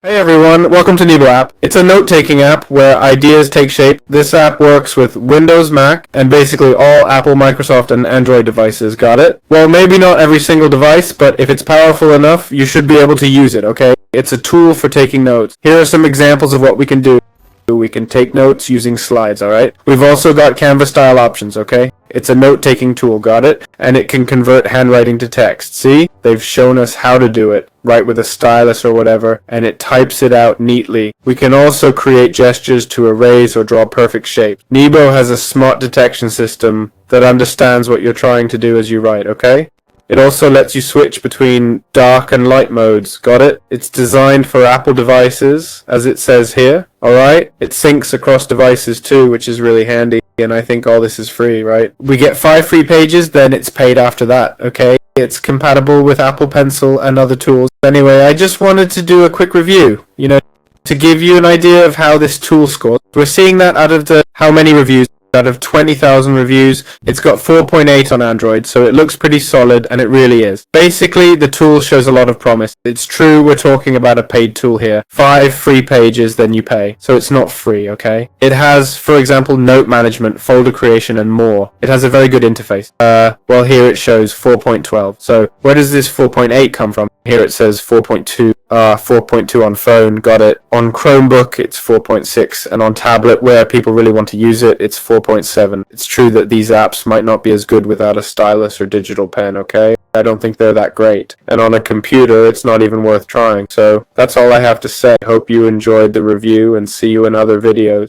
Hey everyone, welcome to Nebo app. It's a note-taking app where ideas take shape. This app works with Windows, Mac, and basically all Apple, Microsoft, and Android devices. Got it? Well, maybe not every single device, but if it's powerful enough, you should be able to use it, okay? It's a tool for taking notes. Here are some examples of what we can do. We can take notes using slides, alright? We've also got Canva style options, okay? It's a note-taking tool, got it? And it can convert handwriting to text. See? They've shown us how to do it. Write with a stylus or whatever, and it types it out neatly. We can also create gestures to erase or draw perfect shapes. Nebo has a smart detection system that understands what you're trying to do as you write, okay? It also lets you switch between dark and light modes, got it? It's designed for Apple devices, as it says here, alright? It syncs across devices too, which is really handy, and I think all this is free, right? We get 5 free pages, then it's paid after that, okay? It's compatible with Apple Pencil and other tools. Anyway, I just wanted to do a quick review, to give you an idea of how this tool scores. We're seeing that out of how many reviews? Out of 20,000 reviews, it's got 4.8 on Android, so it looks pretty solid, and it really is. Basically, the tool shows a lot of promise. It's true we're talking about a paid tool here. 5 free pages, then you pay. So it's not free, okay? It has, for example, note management, folder creation, and more. It has a very good interface. Well, here it shows 4.12. So where does this 4.8 come from? Here it says 4.2. 4.2 on phone, got it. On Chromebook, it's 4.6, and on tablet, where people really want to use it, it's 4.7. It's true that these apps might not be as good without a stylus or digital pen, okay? I don't think they're that great. And on a computer, it's not even worth trying. So that's all I have to say. Hope you enjoyed the review, and see you in other videos.